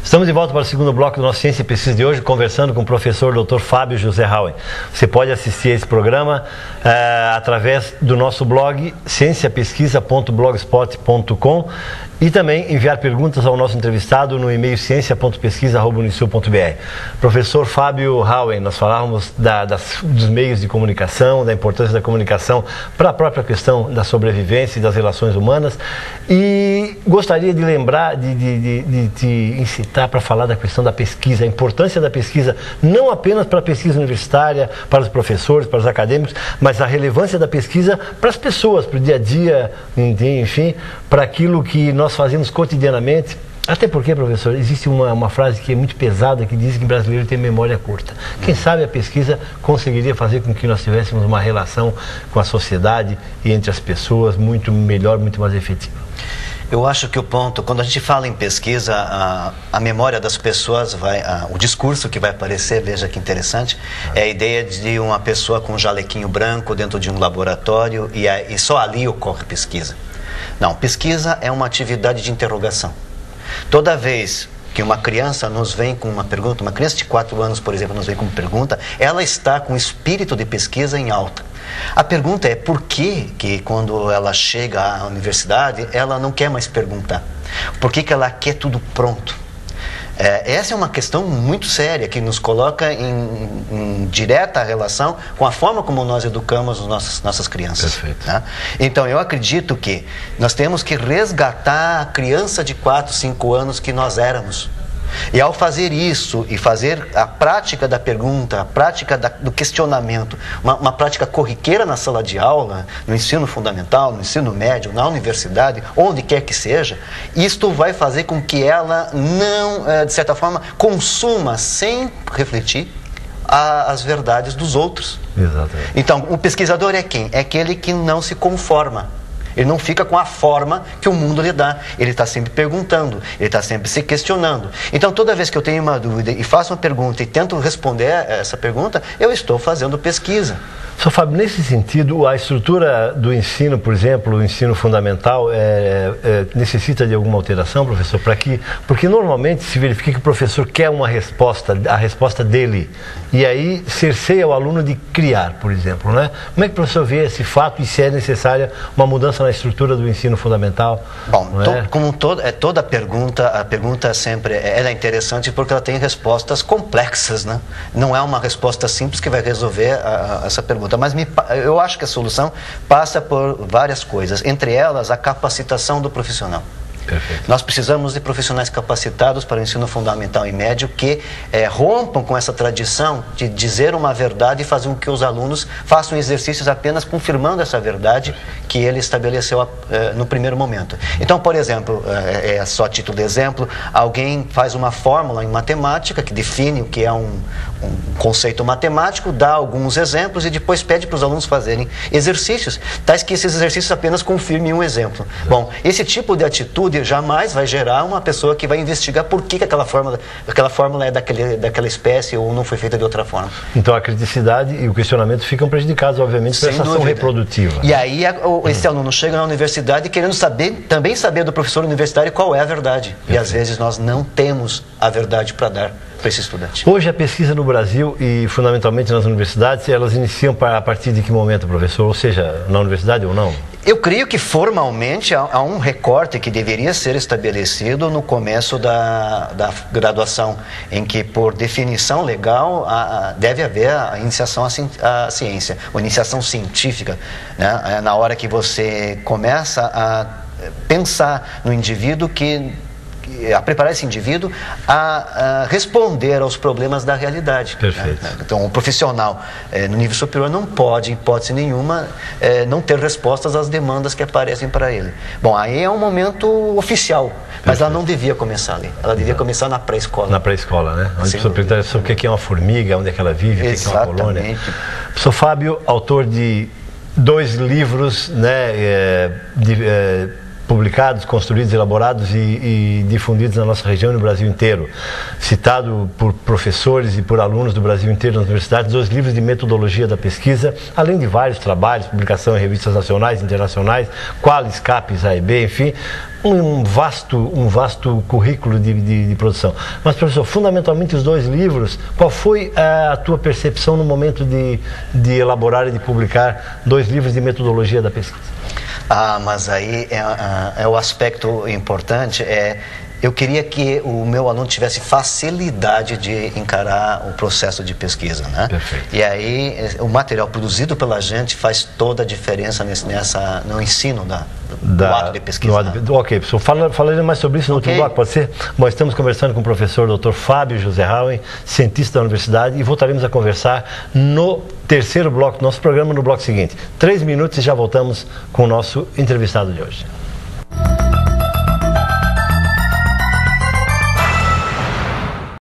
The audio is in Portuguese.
Estamos de volta para o segundo bloco do nosso Ciência e Pesquisa de hoje, conversando com o professor Dr. Fábio José Hauen. Você pode assistir a esse programa através do nosso blog cienciapesquisa.blogspot.com e também enviar perguntas ao nosso entrevistado no e-mail ciencia.pesquisa@unisul.br. Professor Fábio Hauen, nós falávamos dos meios de comunicação, da importância da comunicação para a própria questão da sobrevivência e das relações humanas, e gostaria de lembrar, de te incitar para falar da questão da pesquisa, a importância da pesquisa, não apenas para a pesquisa universitária, para os professores, para os acadêmicos, mas a relevância da pesquisa para as pessoas, para o dia a dia, enfim, para aquilo que nós fazemos cotidianamente. Até porque, professor, existe uma frase que é muito pesada, que diz que o brasileiro tem memória curta. Quem sabe a pesquisa conseguiria fazer com que nós tivéssemos uma relação com a sociedade e entre as pessoas muito melhor, muito mais efetiva. Eu acho que o ponto, quando a gente fala em pesquisa, a memória das pessoas o discurso que vai aparecer, veja que interessante, é a ideia de uma pessoa com um jalequinho branco dentro de um laboratório e só ali ocorre pesquisa. Não, pesquisa é uma atividade de interrogação. Toda vez que uma criança nos vem com uma pergunta, uma criança de 4 anos, por exemplo, nos vem com uma pergunta, ela está com o espírito de pesquisa em alta. A pergunta é por que quando ela chega à universidade, ela não quer mais perguntar? Por que ela quer tudo pronto? Essa é uma questão muito séria que nos coloca em direta relação com a forma como nós educamos nossas crianças. Perfeito. Né? Então, eu acredito que nós temos que resgatar a criança de 4, 5 anos que nós éramos. E ao fazer isso e fazer a prática da pergunta, a prática do questionamento, uma prática corriqueira na sala de aula, no ensino fundamental, no ensino médio, na universidade, onde quer que seja, isto vai fazer com que ela não, de certa forma, consuma sem refletir as verdades dos outros. Exatamente. Então, o pesquisador é quem? É aquele que não se conforma. Ele não fica com a forma que o mundo lhe dá. Ele está sempre perguntando, ele está sempre se questionando. Então, toda vez que eu tenho uma dúvida e faço uma pergunta e tento responder a essa pergunta, eu estou fazendo pesquisa. Sr. Fábio, nesse sentido, a estrutura do ensino, por exemplo, o ensino fundamental, necessita de alguma alteração, professor? Porque normalmente se verifica que o professor quer uma resposta, a resposta dele, e aí cerceia o aluno de criar, por exemplo, né? Como é que o professor vê esse fato e se é necessária uma mudança na estrutura do ensino fundamental? Bom, como toda pergunta, a pergunta sempre ela é interessante porque ela tem respostas complexas, né? Não é uma resposta simples que vai resolver essa pergunta. Mas eu acho que a solução passa por várias coisas, entre elas a capacitação do profissional. Perfeito. Nós precisamos de profissionais capacitados para o ensino fundamental e médio que rompam com essa tradição de dizer uma verdade e fazer com que os alunos façam exercícios apenas confirmando essa verdade que ele estabeleceu no primeiro momento. Então, por exemplo, só a título de exemplo, alguém faz uma fórmula em matemática que define o que é um conceito matemático, dá alguns exemplos e depois pede para os alunos fazerem exercícios, tais que esses exercícios apenas confirmem um exemplo. Bom, esse tipo de atitude jamais vai gerar uma pessoa que vai investigar por que aquela fórmula é daquela espécie ou não foi feita de outra forma. Então a criticidade e o questionamento ficam prejudicados, obviamente, por essa ação reprodutiva. E aí esse aluno chega na universidade querendo também saber do professor universitário qual é a verdade. E às vezes nós não temos a verdade para dar para esse estudante. Hoje a pesquisa no Brasil e fundamentalmente nas universidades, elas iniciam a partir de que momento, professor? Ou seja, na universidade ou não? Eu creio que formalmente há um recorte que deveria ser estabelecido no começo da graduação, em que, por definição legal, deve haver a iniciação à ciência, a iniciação científica, né? Na hora que você começa a pensar no indivíduo a preparar esse indivíduo a responder aos problemas da realidade. Perfeito. Né? Então, um profissional no nível superior não pode, em hipótese nenhuma, não ter respostas às demandas que aparecem para ele. Bom, aí é um momento oficial, mas ela não devia começar ali. Ela devia começar na pré-escola. Na pré-escola, né? Onde a pessoa pergunta sobre o que é uma formiga, onde é que ela vive, o que é uma colônia. Professor Fábio, autor de 2 livros, né, publicados, construídos, elaborados e difundidos na nossa região e no Brasil inteiro. Citado por professores e por alunos do Brasil inteiro nas universidades, 2 livros de metodologia da pesquisa, além de vários trabalhos, publicação em revistas nacionais e internacionais, Qualis, Capes, AEB, enfim, um vasto currículo de produção. Mas, professor, fundamentalmente os 2 livros, qual foi a tua percepção no momento de elaborar e de publicar 2 livros de metodologia da pesquisa? Mas aí é o aspecto importante, eu queria que o meu aluno tivesse facilidade de encarar o processo de pesquisa, né? Perfeito. E aí o material produzido pela gente faz toda a diferença no ensino do ato de pesquisa. Ok, professor, falarei mais sobre isso no outro bloco, pode ser? Bom, estamos conversando com o professor Dr. Fábio José Hauen, cientista da universidade, e voltaremos a conversar no terceiro bloco do nosso programa, no bloco seguinte. 3 minutos e já voltamos com o nosso entrevistado de hoje.